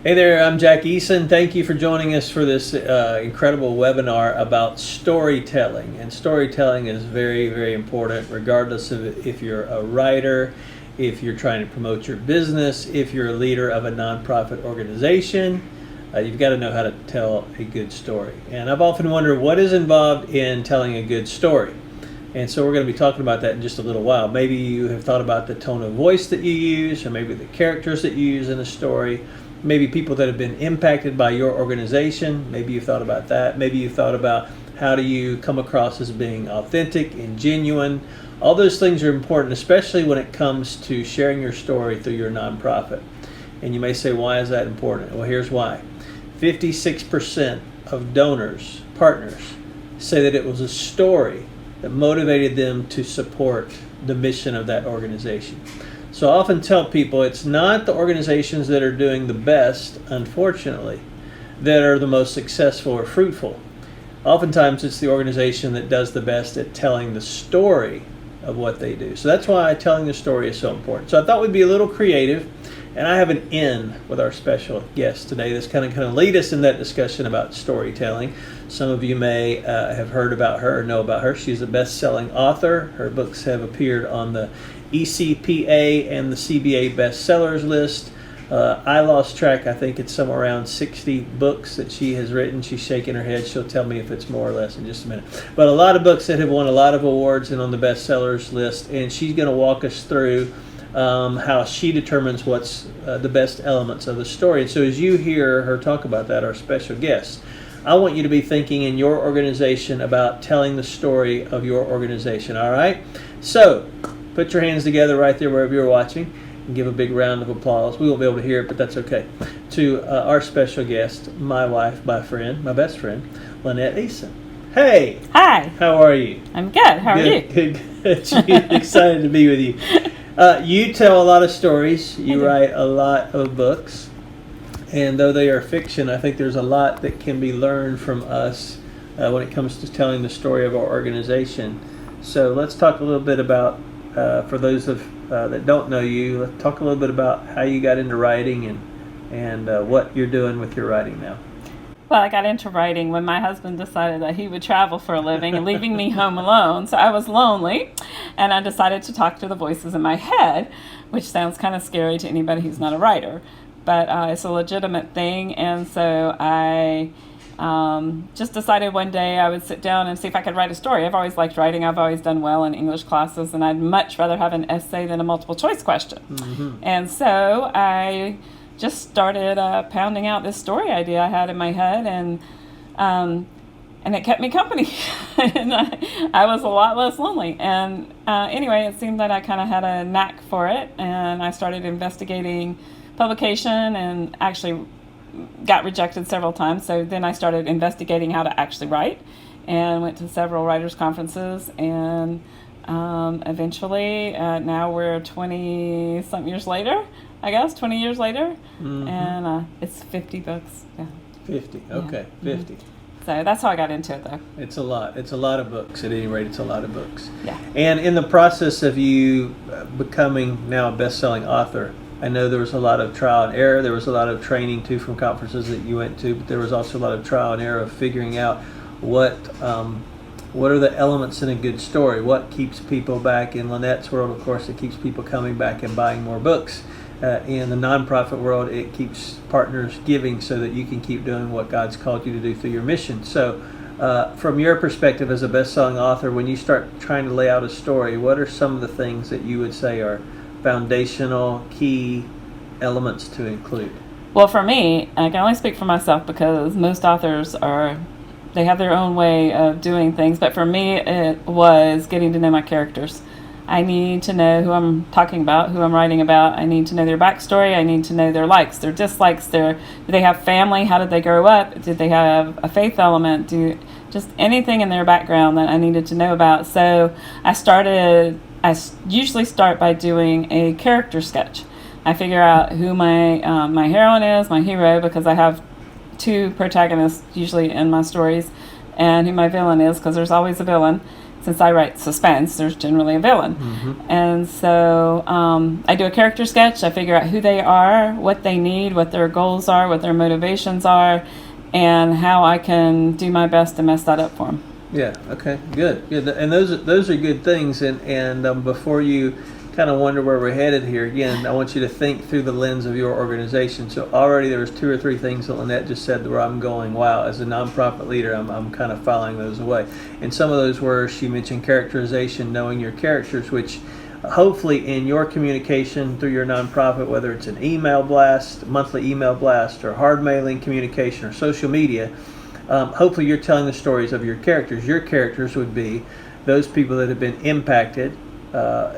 Hey there, I'm Jack Eason. Thank you for joining us for this incredible webinar about storytelling. And storytelling is very, very important regardless of if you're a writer, if you're trying to promote your business, if you're a leader of a nonprofit organization. You've got to know how to tell a good story. And I've often wondered what is involved in telling a good story. And so we're going to be talking about that in just a little while. Maybe you have thought about the tone of voice that you use, or maybe the characters that you use in a story. Maybe people that have been impacted by your organization. Maybe you've thought about that. Maybe you've thought about how do you come across as being authentic and genuine. All those things are important, especially when it comes to sharing your story through your nonprofit. And you may say, why is that important? Well, here's why. 56% of donors, partners, say that it was a story that motivated them to support the mission of that organization. So I often tell people it's not the organizations that are doing the best, unfortunately, that are the most successful or fruitful. Oftentimes it's the organization that does the best at telling the story of what they do. So that's why telling the story is so important. So I thought we'd be a little creative, and I have an in with our special guest today that's kind of lead us in that discussion about storytelling. Some of you may have heard about her or know about her. She's a best-selling author. Her books have appeared on the ECPA and the CBA bestsellers list. I lost track. I think it's somewhere around 60 books that she has written. She's shaking her head. She'll tell me if it's more or less in just a minute. But a lot of books that have won a lot of awards and on the bestsellers list. And she's going to walk us through how she determines what's the best elements of the story. And so as you hear her talk about that, our special guest, I want you to be thinking in your organization about telling the story of your organization. All right? So put your hands together right there wherever you're watching and give a big round of applause. We won't be able to hear it, but that's okay. To our special guest, my wife, my friend, my best friend, Lynette Eason. Hey! Hi! How are you? I'm good. How are you? Good. She's excited to be with you. You tell a lot of stories. You write a lot of books. And though they are fiction, I think there's a lot that can be learned from us when it comes to telling the story of our organization. So let's talk a little bit about, for those that don't know you, let's talk a little bit about how you got into writing and what you're doing with your writing now. Well, I got into writing when my husband decided that he would travel for a living and leaving me home alone. So I was lonely, and I decided to talk to the voices in my head, which sounds kind of scary to anybody who's not a writer. But it's a legitimate thing, and so I just decided one day I would sit down and see if I could write a story. I've always liked writing. I've always done well in English classes, and I'd much rather have an essay than a multiple choice question. Mm-hmm. And so I just started pounding out this story idea I had in my head, and it kept me company. And I was a lot less lonely. And anyway, it seemed that I kind of had a knack for it, and I started investigating publication and actually got rejected several times. So then I started investigating how to actually write and went to several writers' conferences, and eventually now we're 20-something years later, I guess, 20 years later, mm-hmm. and it's 50 books. Yeah. 50, okay, yeah. 50. Mm-hmm. So that's how I got into it, though. It's a lot. It's a lot of books. At any rate, it's a lot of books. Yeah. And in the process of you becoming now a best-selling author, I know there was a lot of trial and error. There was a lot of training, too, from conferences that you went to, but there was also a lot of trial and error of figuring out what are the elements in a good story, what keeps people back. In Lynette's world, of course, it keeps people coming back and buying more books. In the nonprofit world, it keeps partners giving so that you can keep doing what God's called you to do through your mission. So from your perspective as a best-selling author, when you start trying to lay out a story, what are some of the things that you would say are foundational, key elements to include? Well, for me, I can only speak for myself because most authors they have their own way of doing things. But for me, it was getting to know my characters. I need to know who I'm talking about, who I'm writing about. I need to know their backstory. I need to know their likes, their dislikes. Do they have family? How did they grow up? Did they have a faith element? Just anything in their background that I needed to know about. So I usually start by doing a character sketch. I figure out who my heroine is, my hero, because I have two protagonists usually in my stories, and who my villain is, because there's always a villain. since I write suspense, there's generally a villain. Mm-hmm. And so I do a character sketch. I figure out who they are, what they need, what their goals are, what their motivations are, and how I can do my best to mess that up for them. Yeah. Okay. Good. And those are good things. And before you kind of wonder where we're headed here, again, I want you to think through the lens of your organization. So already there was 2 or 3 things that Lynette just said where I'm going, wow, as a nonprofit leader, I'm kind of filing those away. And some of those were, she mentioned characterization, knowing your characters, which hopefully in your communication through your nonprofit, whether it's an email blast, monthly email blast, or hard mailing communication or social media, hopefully you're telling the stories of your characters. Your characters would be those people that have been impacted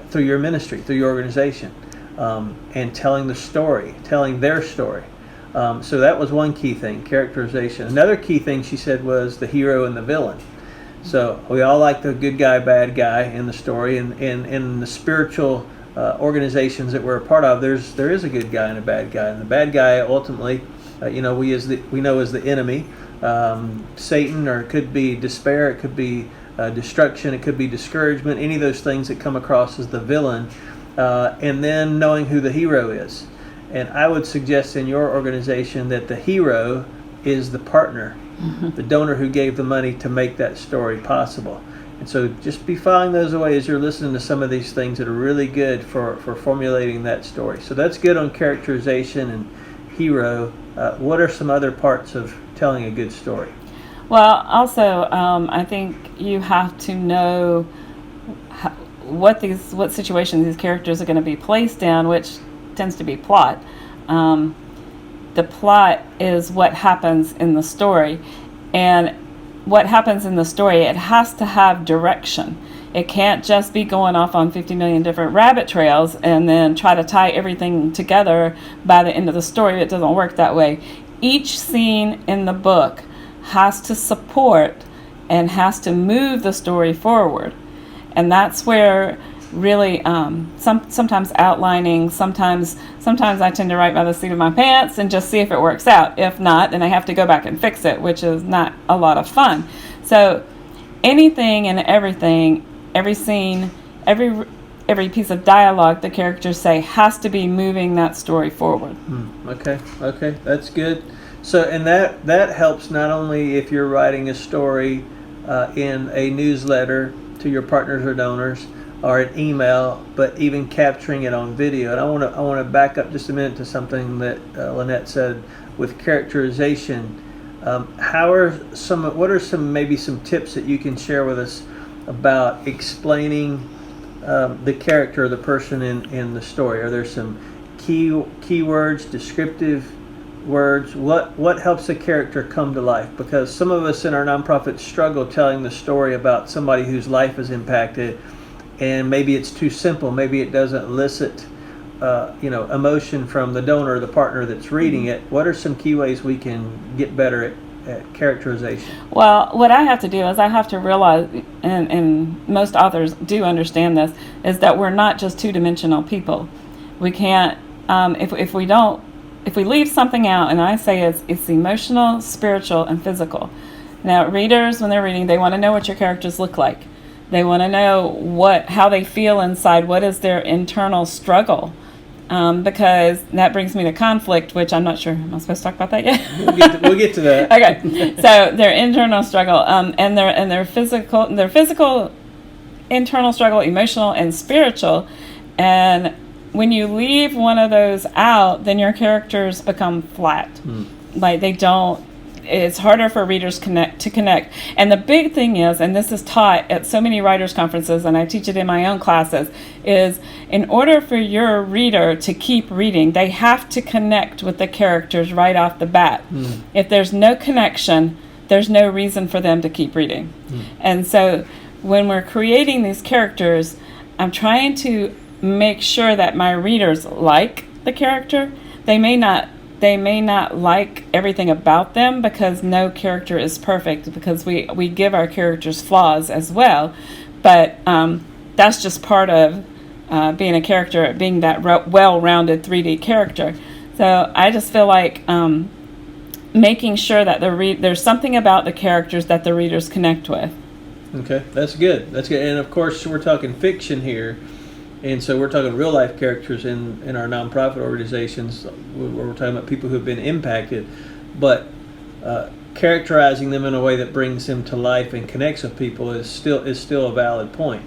through your ministry, through your organization, and telling the story, telling their story. So that was one key thing, characterization. Another key thing she said was the hero and the villain. So we all like the good guy, bad guy in the story, and in the spiritual organizations that we're a part of, there is a good guy and a bad guy, and the bad guy ultimately, we know as the enemy, Satan, or it could be despair, it could be destruction, it could be discouragement, any of those things that come across as the villain, and then knowing who the hero is. And I would suggest in your organization that the hero is the partner, the donor who gave the money to make that story possible. And so just be filing those away as you're listening to some of these things that are really good for formulating that story. So that's good on characterization and hero. What are some other parts of telling a good story? Well, also, I think you have to know what situations these characters are going to be placed in, which tends to be plot. The plot is what happens in the story, and what happens in the story, it has to have direction. It can't just be going off on 50 million different rabbit trails and then try to tie everything together by the end of the story. It doesn't work that way. Each scene in the book has to support and has to move the story forward. And that's where really sometimes outlining, sometimes I tend to write by the seat of my pants and just see if it works out. If not, then I have to go back and fix it, which is not a lot of fun. So anything and everything, every scene, every piece of dialogue the characters say has to be moving that story forward. Okay, that's good. So, and that helps not only if you're writing a story in a newsletter to your partners or donors, or an email, but even capturing it on video. And I want to back up just a minute to something that Lynette said with characterization. What are some tips that you can share with us about explaining the character or the person in the story? Are there some keywords, descriptive words? What helps a character come to life? Because some of us in our nonprofit struggle telling the story about somebody whose life is impacted, and maybe it's too simple. Maybe it doesn't elicit emotion from the donor or the partner that's reading it. What are some key ways we can get better at characterization? Well, what I have to do is I have to realize, and most authors do understand this, is that we're not just two-dimensional people. We can't, if we leave something out, and I say it's emotional, spiritual, and physical. Now, readers, when they're reading, they want to know what your characters look like. They want to know how they feel inside, what is their internal struggle, because that brings me to conflict, which I'm not sure. Am I supposed to talk about that yet? We'll get to that. Okay, so their internal struggle, and their physical internal struggle, emotional and spiritual, and when you leave one of those out, then your characters become flat. Like they don't. It's harder for readers to connect. And the big thing is, and this is taught at so many writers' conferences, and I teach it in my own classes, is in order for your reader to keep reading, they have to connect with the characters right off the bat. If there's no connection, there's no reason for them to keep reading. And so when we're creating these characters, I'm trying to make sure that my readers like the character. They may not like everything about them, because no character is perfect, because we give our characters flaws as well, but that's just part of being a character, being that well-rounded 3D character. So I just feel like making sure that there's something about the characters that the readers connect with. Okay, that's good. That's good. And of course, we're talking fiction here, and so we're talking real life characters in our nonprofit organizations. We're talking about people who have been impacted, but characterizing them in a way that brings them to life and connects with people is still a valid point.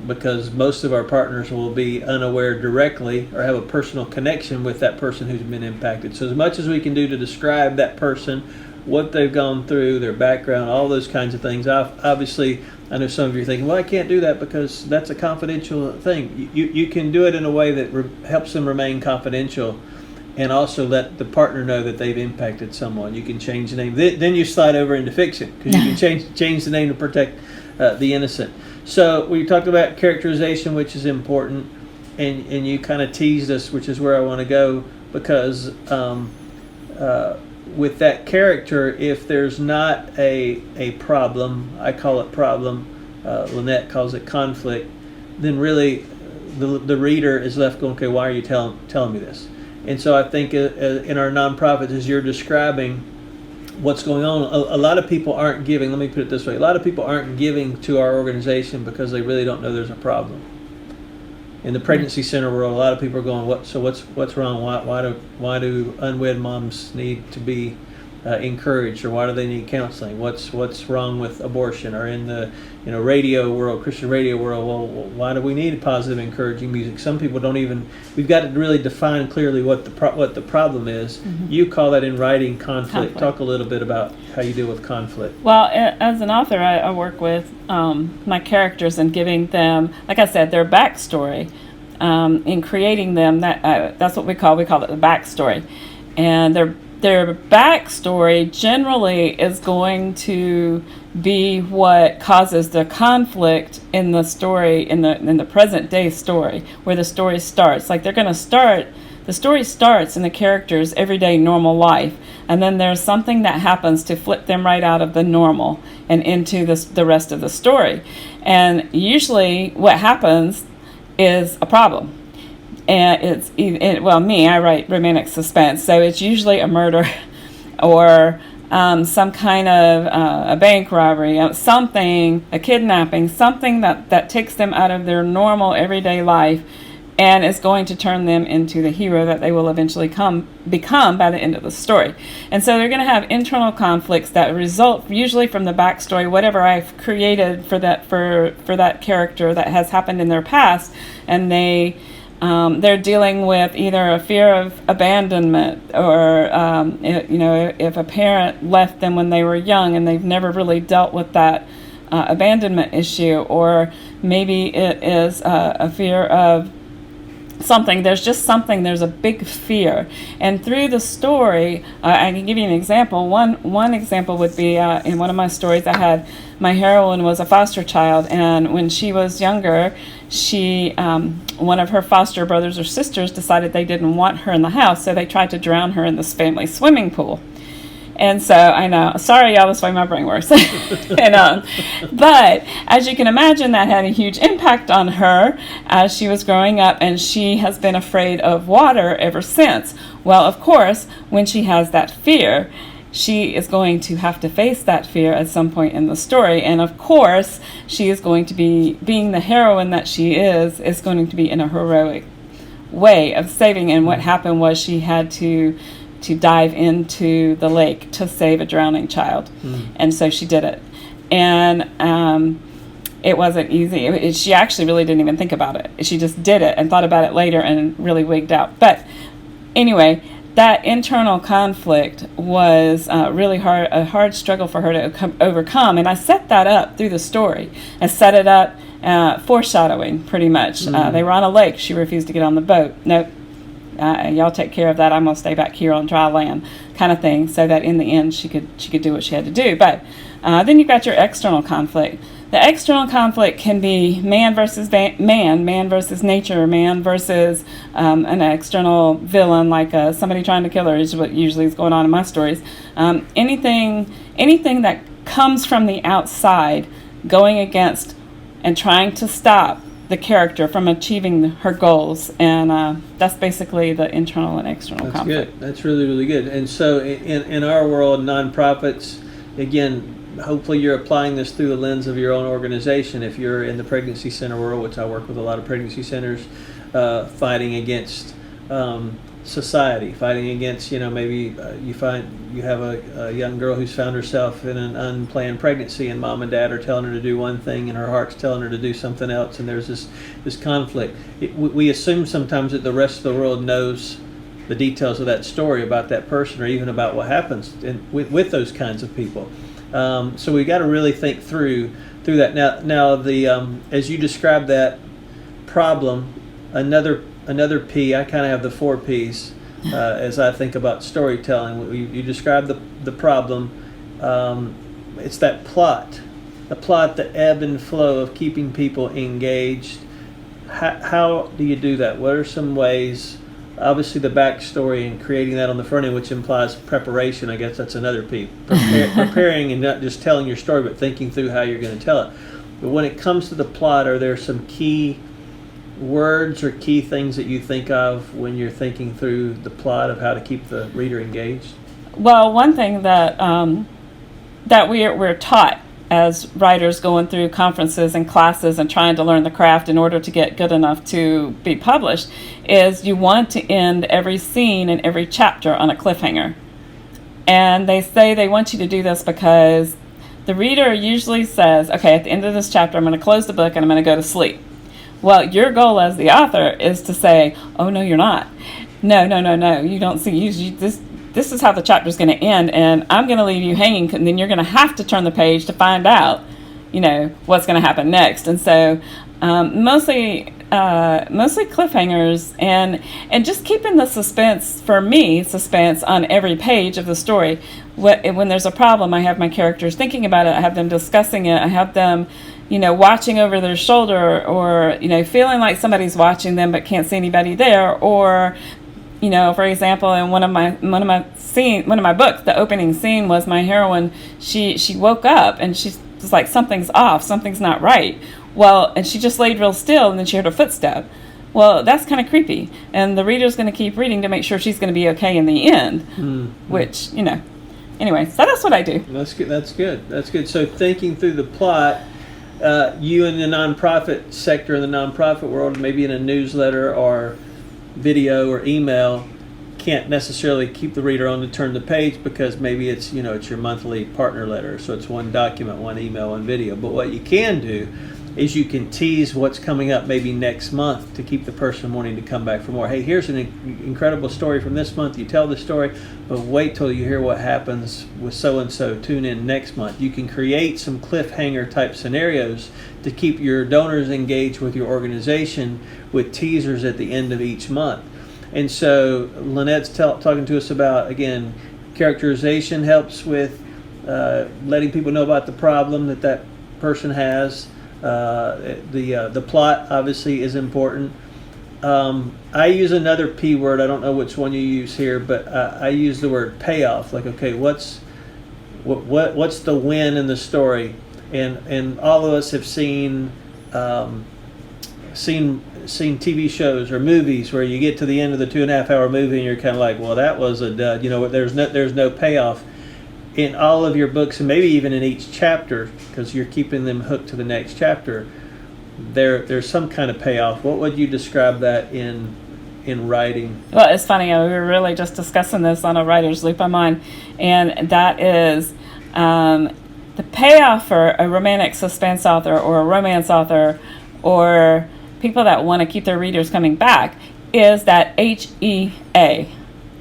Because most of our partners will be unaware directly or have a personal connection with that person who's been impacted. So as much as we can do to describe that person, what they've gone through, their background, all those kinds of things. Obviously, I know some of you are thinking, well, I can't do that because that's a confidential thing. You can do it in a way that helps them remain confidential, and also let the partner know that they've impacted someone. You can change the name. Then you slide over into fiction, because you can change the name to protect the innocent. So we talked about characterization, which is important, and you kind of teased us, which is where I want to go, because with that character, if there's not a problem, I call it problem, Lynette calls it conflict, then really the reader is left going, okay, why are you telling me this? And so I think in our nonprofits, as you're describing what's going on, a lot of people aren't giving, let me put it this way, a lot of people aren't giving to our organization because they really don't know there's a problem. In the pregnancy center world, a lot of people are going, what's wrong? Why do unwed moms need to be encouraged, or why do they need counseling? What's wrong with abortion? Or in the radio world, Christian radio world, well, why do we need positive, encouraging music? Some people don't even. We've got to really define clearly what the problem is. Mm-hmm. You call that in writing conflict. Talk a little bit about how you deal with conflict. Well, as an author, I work with my characters and giving them, like I said, their backstory. In creating them, that's what we call it the backstory, and their backstory generally is going to be what causes the conflict in the story, in the present day story, where the story starts. Like the story starts in the character's everyday normal life, and then there's something that happens to flip them right out of the normal and into the rest of the story. And usually what happens is a problem. And I write romantic suspense, so it's usually a murder or some kind of a bank robbery, a kidnapping, something that takes them out of their normal everyday life and is going to turn them into the hero that they will eventually become by the end of the story. And so they're going to have internal conflicts that result usually from the backstory, whatever I've created for that character that has happened in their past, and they're dealing with either a fear of abandonment, or if a parent left them when they were young and they've never really dealt with that abandonment issue, or maybe it is a fear of something. There's a big fear. And through the story, I can give you an example. One example would be in one of my stories, my heroine was a foster child, and when she was younger, one of her foster brothers or sisters decided they didn't want her in the house, so they tried to drown her in this family swimming pool. And so, I know, sorry y'all, that's why my brain works. But as you can imagine, that had a huge impact on her as she was growing up, and she has been afraid of water ever since. Well, of course, when she has that fear, she is going to have to face that fear at some point in the story. And of course, she is going to be, being the heroine that she is going to be in a heroic way of saving. And what happened was she had to dive into the lake to save a drowning child. And so she did it. And it wasn't easy. She actually really didn't even think about it. She just did it and thought about it later and really wigged out. But anyway, that internal conflict was really a hard struggle for her to overcome. And I set that up through the story. I set it up foreshadowing, pretty much. They were on a lake. She refused to get on the boat. Nope. Y'all take care of that. I'm going to stay back here on dry land, kind of thing, so that in the end she could do what she had to do. But then you've got your external conflict. The external conflict can be man versus man versus nature, man versus an external villain, like somebody trying to kill her, is what usually is going on in my stories. Anything that comes from the outside going against and trying to stop the character from achieving her goals, and that's basically the internal and external conflict. Good. That's really, really good. And so in our world, nonprofits, again, hopefully you're applying this through the lens of your own organization. If you're in the pregnancy center world, which I work with a lot of pregnancy centers, fighting against society, fighting against, maybe you find you have a young girl who's found herself in an unplanned pregnancy, and mom and dad are telling her to do one thing and her heart's telling her to do something else, and there's this conflict. We assume sometimes that the rest of the world knows the details of that story about that person, or even about what happens with those kinds of people. So we got to really think through that. Now the as you describe that problem, another P, I kind of have the 4 Ps as I think about storytelling. You describe the problem. It's that plot, the ebb and flow of keeping people engaged. How do you do that? What are some ways? Obviously, the backstory and creating that on the front end, which implies preparation. I guess that's another P. Preparing and not just telling your story, but thinking through how you're going to tell it. But when it comes to the plot, are there some key words or key things that you think of when you're thinking through the plot of how to keep the reader engaged? Well, one thing that we're taught as writers going through conferences and classes and trying to learn the craft in order to get good enough to be published is you want to end every scene and every chapter on a cliffhanger. And they say they want you to do this because the reader usually says, okay, at the end of this chapter, I'm going to close the book and I'm going to go to sleep. Well, your goal as the author is to say, oh, no, you're not. No, you don't see. This is how the chapter is going to end, and I'm going to leave you hanging, and then you're going to have to turn the page to find out, what's going to happen next. And so mostly cliffhangers and just keeping the suspense on every page of the story. When there's a problem, I have my characters thinking about it. I have them discussing it. I have them watching over their shoulder, or feeling like somebody's watching them but can't see anybody there, or for example, in one of my books, the opening scene was my heroine. She woke up and she was like, something's off, something's not right. Well, and she just laid real still, and then she heard a footstep. Well, that's kind of creepy, and the reader's going to keep reading to make sure she's going to be okay in the end. Which anyway, so that's what I do. That's good. So thinking through the plot. You in the nonprofit sector, in the nonprofit world, maybe in a newsletter or video or email, can't necessarily keep the reader on to turn the page because maybe it's it's your monthly partner letter, so it's one document, one email, one video. But what you can do is you can tease what's coming up maybe next month to keep the person wanting to come back for more. Hey, here's an incredible story from this month. You tell the story, but wait till you hear what happens with so-and-so. Tune in next month. You can create some cliffhanger type scenarios to keep your donors engaged with your organization with teasers at the end of each month. And so Lynette's talking to us about, again, characterization helps with letting people know about the problem that person has. The plot obviously is important. I use another P word. I don't know which one you use here, but I use the word payoff. Like, okay, what's the win in the story? And all of us have seen TV shows or movies where you get to the end of the 2.5 hour movie and you're kind of like, well, that was a dud. There's no payoff. In all of your books, and maybe even in each chapter, because you're keeping them hooked to the next chapter, there's some kind of payoff. What would you describe that in writing? Well, it's funny. We were really just discussing this on a writer's loop of mine, and that is the payoff for a romantic suspense author or a romance author or people that want to keep their readers coming back is that HEA,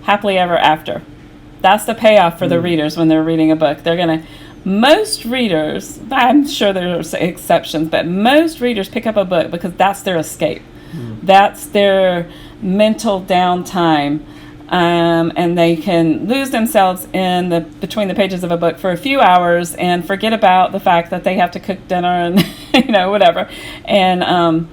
happily ever after. That's the payoff for the readers when they're reading a book. Most readers, I'm sure there's exceptions, but most readers pick up a book because that's their escape. That's their mental downtime. And they can lose themselves between the pages of a book for a few hours and forget about the fact that they have to cook dinner and whatever. And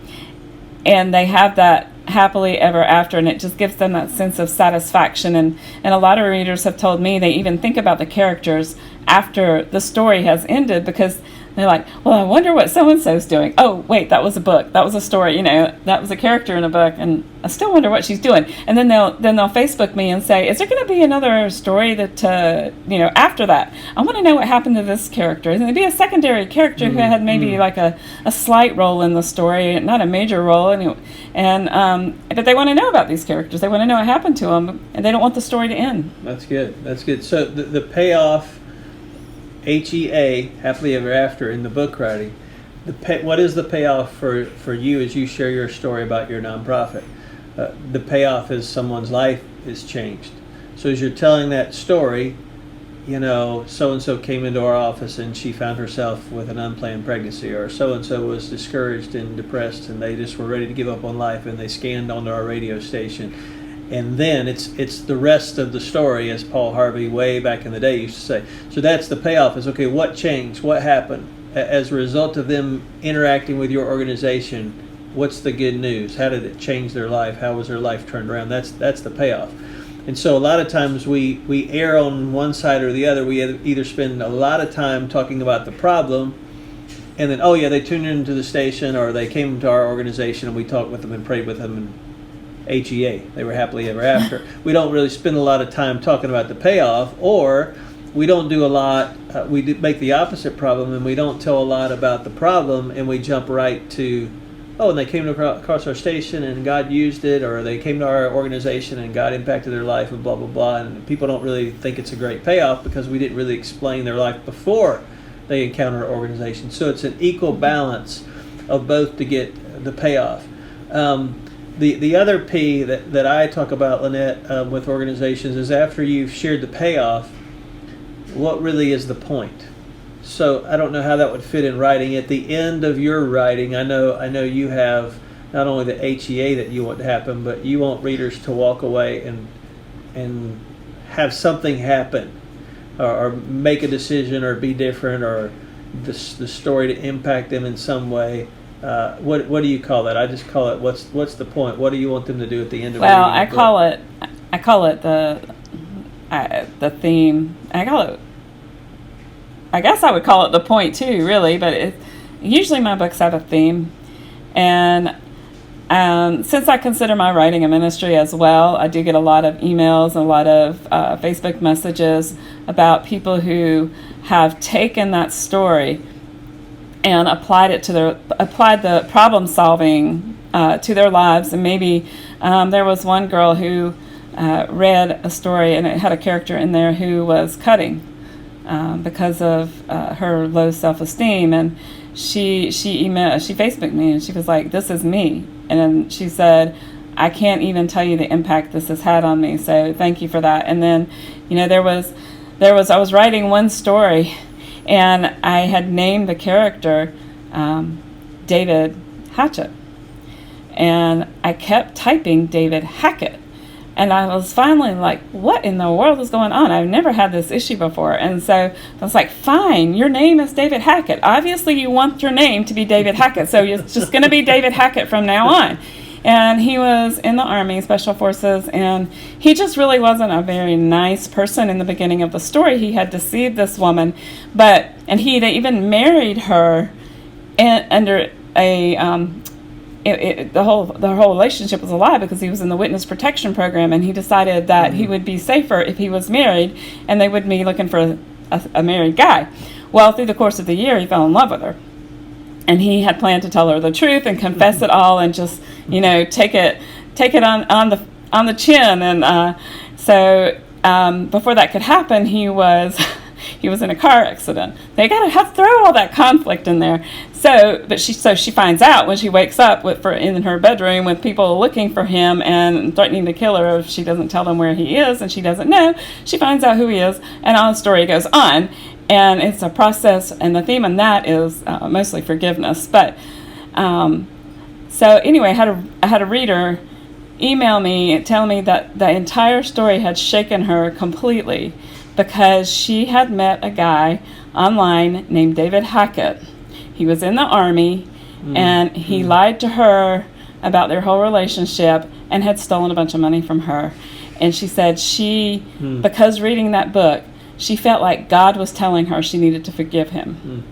they have that happily ever after, and it just gives them that sense of satisfaction. And a lot of readers have told me they even think about the characters after the story has ended because They're like, well, I wonder what so-and-so's doing. Oh, wait, that was a book. That was a story. That was a character in a book, and I still wonder what she's doing. And then they'll Facebook me and say, is there going to be another story that, after that? I want to know what happened to this character. And there'd be a secondary character who had maybe like a slight role in the story, not a major role. But they want to know about these characters. They want to know what happened to them, and they don't want the story to end. That's good. So the payoff, HEA, happily ever after, in the book writing, what is the payoff for you as you share your story about your nonprofit? The payoff is someone's life is changed. So as you're telling that story, so-and-so came into our office and she found herself with an unplanned pregnancy, or so-and-so was discouraged and depressed and they just were ready to give up on life and they scanned onto our radio station. And then it's the rest of the story, as Paul Harvey way back in the day used to say. So that's the payoff, is, okay, what changed? What happened? As a result of them interacting with your organization, what's the good news? How did it change their life? How was their life turned around? That's the payoff. And so a lot of times we err on one side or the other. We either spend a lot of time talking about the problem, and then, oh yeah, they tuned into the station, or they came to our organization and we talked with them and prayed with them, and HEA, they were happily ever after. We don't really spend a lot of time talking about the payoff, or we don't do a lot, we make the opposite problem, and we don't tell a lot about the problem, and we jump right to, oh, and they came across our station and God used it, or they came to our organization and God impacted their life, and blah, blah, blah. And people don't really think it's a great payoff because we didn't really explain their life before they encounter our organization. So it's an equal balance of both to get the payoff. The other P that I talk about, Lynette, with organizations is, after you've shared the payoff, what really is the point? So I don't know how that would fit in writing. At the end of your writing, I know you have not only the HEA that you want to happen, but you want readers to walk away and have something happen, or make a decision, or be different, or the story to impact them in some way. What do you call that? I just call it, what's the point? What do you want them to do at the end of reading the book? I call it the theme. I guess I would call it the point too, really. But usually my books have a theme, and since I consider my writing a ministry as well, I do get a lot of emails and a lot of Facebook messages about people who have taken that story and applied the problem solving to their lives. And maybe there was one girl who read a story, and it had a character in there who was cutting because of her low self-esteem, and she Facebooked me, and she was like, "This is me," and then she said, "I can't even tell you the impact this has had on me. So thank you for that." And then, I was writing one story, and I had named the character David Hatchet, and I kept typing David Hackett. And I was finally like, what in the world is going on? I've never had this issue before. And so I was like, fine, your name is David Hackett. Obviously you want your name to be David Hackett, so it's just going to be David Hackett from now on. And he was in the Army, Special Forces, and he just really wasn't a very nice person in the beginning of the story. He had deceived this woman, and he had even married her under a... the whole relationship was a lie, because he was in the witness protection program, and he decided that he would be safer if he was married, and they would be looking for a married guy. Well, through the course of the year, he fell in love with her, and he had planned to tell her the truth and confess it all, and just take it on the chin. And so before that could happen, he was in a car accident. They got to throw all that conflict in there. So she finds out when she wakes up in her bedroom with people looking for him and threatening to kill her if she doesn't tell them where he is, and she doesn't know. She finds out who he is, and all the story goes on. And it's a process, and the theme on that is mostly forgiveness. But so anyway, I had a reader email me and tell me that the entire story had shaken her completely, because she had met a guy online named David Hackett. He was in the Army, and he lied to her about their whole relationship and had stolen a bunch of money from her. And she said because reading that book, she felt like God was telling her she needed to forgive him.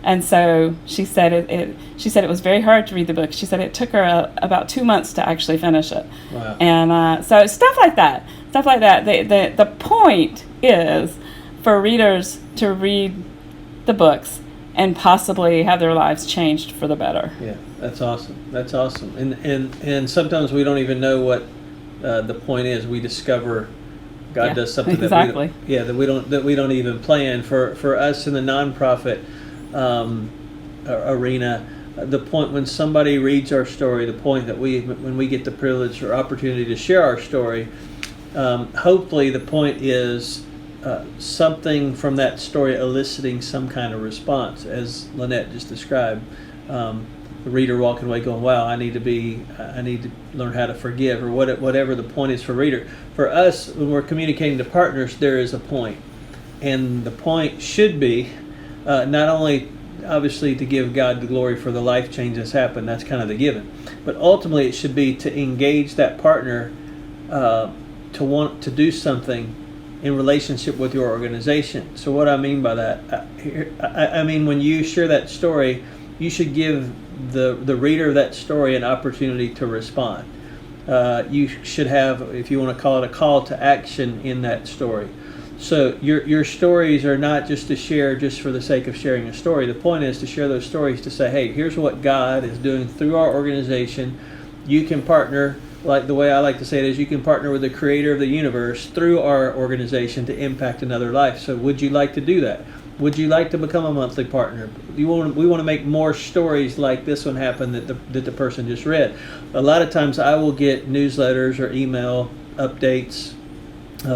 And so she said it was very hard to read the book. She said it took her about 2 months to actually finish it. Wow. And so stuff like that. The point is for readers to read the books and possibly have their lives changed for the better. Yeah, that's awesome. That's awesome. And sometimes we don't even know what the point is. We discover God does something exactly. that we don't even plan. For us in the nonprofit arena, the point when somebody reads our story, the point that when we get the privilege or opportunity to share our story, hopefully the point is something from that story eliciting some kind of response, as Lynette just described. The reader walking away going, wow, I need to learn how to forgive, or whatever the point is for reader. For us, when we're communicating to partners, there is a point. And the point should be not only obviously to give God the glory for the life change that's happened, that's kind of the given, but ultimately it should be to engage that partner to want to do something in relationship with your organization. So what I mean by that, I mean when you share that story, you should give the reader of that story an opportunity to respond. You should have, if you want to call it, a call to action in that story. So your stories are not just to share just for the sake of sharing a story. The point is to share those stories to say, hey, here's what God is doing through our organization. You can partner, like the way I like to say it is, you can partner with the creator of the universe through our organization to impact another life. So would you like to do that? Would you like to become a monthly partner? We want to make more stories like this one happened that the person just read. A lot of times I will get newsletters or email updates,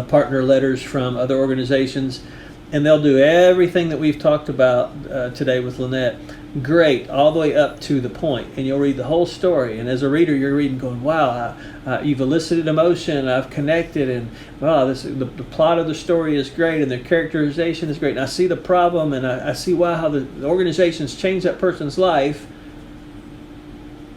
partner letters from other organizations, and they'll do everything that we've talked about today with Lynette. Great, all the way up to the point, and you'll read the whole story. And as a reader, you're reading, going, "Wow, you've elicited emotion. I've connected, and wow, the plot of the story is great, and the characterization is great. And I see the problem, and I see how the organization's changed that person's life."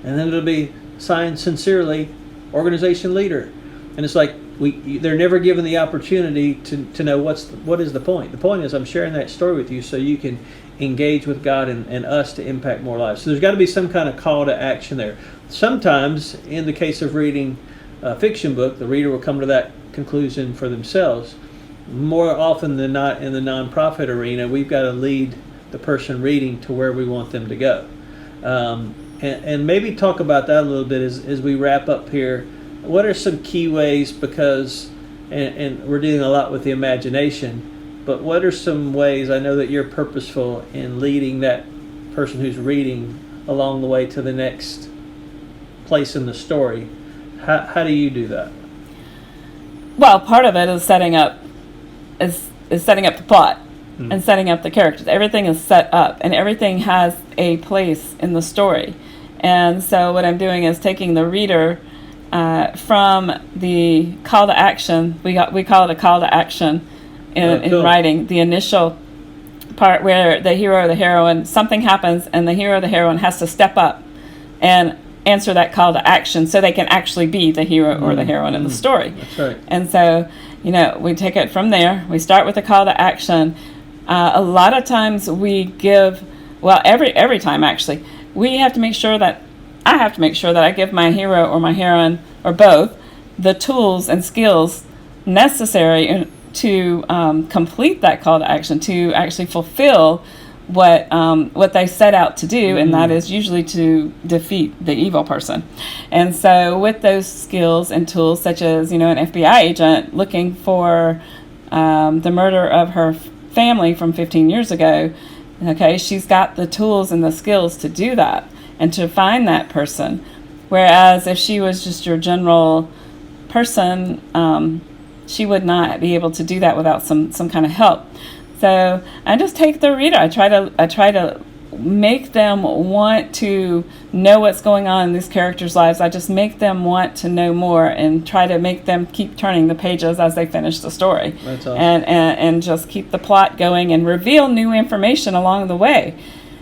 And then it'll be signed sincerely, organization leader, and it's like they're never given the opportunity to know what is the point. The point is I'm sharing that story with you so you can engage with God and us to impact more lives. So there's got to be some kind of call to action there. Sometimes, in the case of reading a fiction book, the reader will come to that conclusion for themselves. More often than not, in the nonprofit arena, we've got to lead the person reading to where we want them to go. And maybe talk about that a little bit as we wrap up here. What are some key ways, because, and we're dealing a lot with the imagination, but what are some ways, I know that you're purposeful in leading that person who's reading along the way to the next place in the story. How do you do that? Well, part of it is setting up the plot and setting up the characters. Everything is set up and everything has a place in the story. And so what I'm doing is taking the reader from the call to action. We call it a call to action in writing. The initial part where the hero or the heroine, something happens and the hero or the heroine has to step up and answer that call to action so they can actually be the hero or the heroine in the story. That's right. And so, we take it from there. We start with the call to action. A lot of times we give, every time actually, I have to make sure that I give my hero or my heroine or both the tools and skills necessary to complete that call to action, to actually fulfill what they set out to do, and that is usually to defeat the evil person. And so with those skills and tools, such as an FBI agent looking for the murder of her family from 15 years ago, she's got the tools and the skills to do that and to find that person. Whereas if she was just your general person, she would not be able to do that without some kind of help. So I just take the reader. I try to make them want to know what's going on in these characters' lives. I just make them want to know more and try to make them keep turning the pages as they finish the story. That's awesome. And just keep the plot going and reveal new information along the way.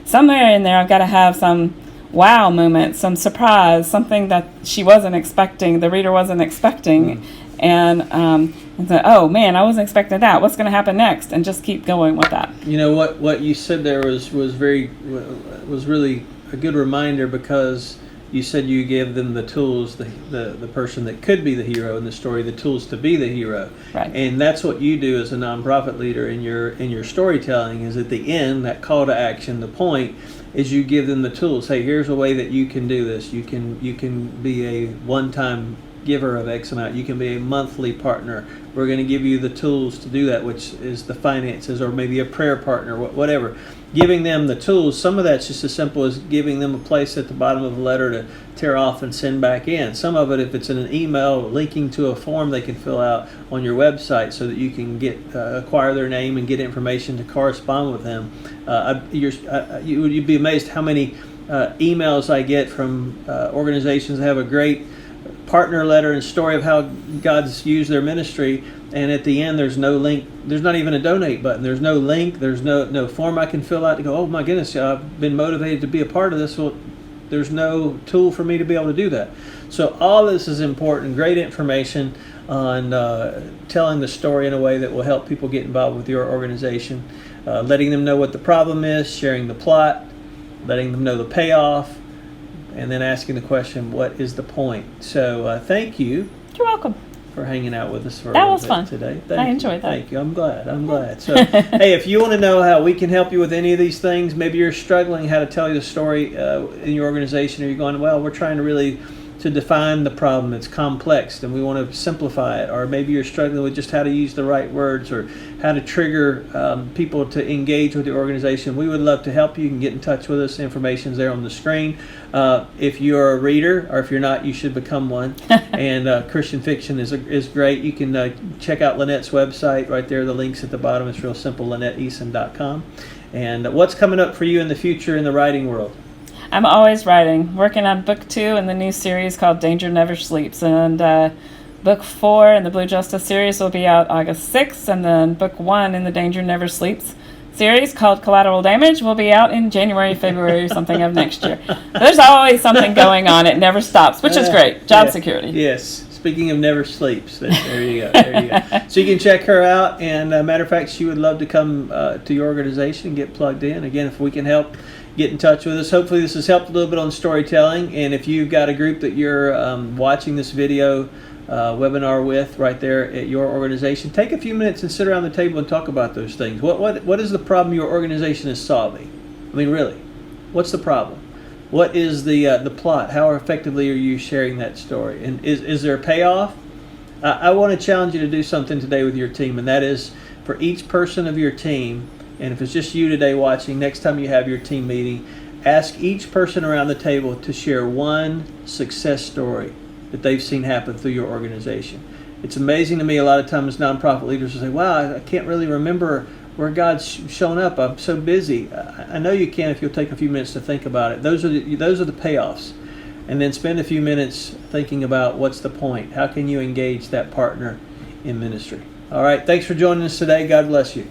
Somewhere in there I've got to have some wow moment, some surprise, something that she wasn't expecting, the reader wasn't expecting. And And so, oh man, I wasn't expecting that. What's going to happen next? And just keep going with that. You know what you said there was really a good reminder, because you said you gave them the tools, the person that could be the hero in the story, the tools to be the hero. Right. And that's what you do as a nonprofit leader in your storytelling, is at the end, that call to action, the point is you give them the tools. Hey, here's a way that you can do this. You can be a one-time giver of X amount. You can be a monthly partner. We're going to give you the tools to do that, which is the finances, or maybe a prayer partner, whatever. Giving them the tools. Some of that's just as simple as giving them a place at the bottom of the letter to tear off and send back in. Some of it, if it's in an email, linking to a form they can fill out on your website so that you can acquire their name and get information to correspond with them. You'd be amazed how many emails I get from organizations that have a great partner letter and story of how God's used their ministry, and at the end there's no link. There's not even a donate button. There's no link. There's no form I can fill out to go, oh my goodness, I've been motivated to be a part of this. Well, there's no tool for me to be able to do that. So all this is important. Great information on telling the story in a way that will help people get involved with your organization, letting them know what the problem is, sharing the plot, letting them know the payoff, and then asking the question, what is the point? So thank you. You're welcome. For hanging out with us for that a was little fun bit today. I enjoyed that. Thank you. I'm glad. So, hey, if you want to know how we can help you with any of these things, maybe you're struggling how to tell the story in your organization, or you're going, well, we're trying to really to define the problem. It's complex and we want to simplify it. Or maybe you're struggling with just how to use the right words, or how to trigger people to engage with the organization. We would love to help you. You can get in touch with us. Information's there on the screen. If you're a reader, or if you're not, you should become one. And Christian fiction is great. You can check out Lynette's website right there. The link's at the bottom. It's real simple, LynetteEason.com. And what's coming up for you in the future in the writing world? I'm always writing, working on book 2 in the new series called Danger Never Sleeps. And book 4 in the Blue Justice series will be out August 6th. And then book 1 in the Danger Never Sleeps series called Collateral Damage will be out in January, February, or something of next year. There's always something going on. It never stops, which is great. Job security. Yes. Speaking of never sleeps, there you go. There you go. So you can check her out. And matter of fact, she would love to come to your organization and get plugged in. Again, if we can help, get in touch with us. Hopefully this has helped a little bit on storytelling. And if you've got a group that you're watching this video webinar with right there at your organization, take a few minutes and sit around the table and talk about those things. What is the problem your organization is solving? I mean, really, what's the problem? What is the plot? How effectively are you sharing that story? And is there a payoff? I want to challenge you to do something today with your team, and that is for each person of your team. And if it's just you today watching, next time you have your team meeting, ask each person around the table to share one success story that they've seen happen through your organization. It's amazing to me a lot of times nonprofit leaders will say, wow, I can't really remember where God's shown up. I'm so busy. I know you can if you'll take a few minutes to think about it. Those are the payoffs. And then spend a few minutes thinking about what's the point. How can you engage that partner in ministry? All right, thanks for joining us today. God bless you.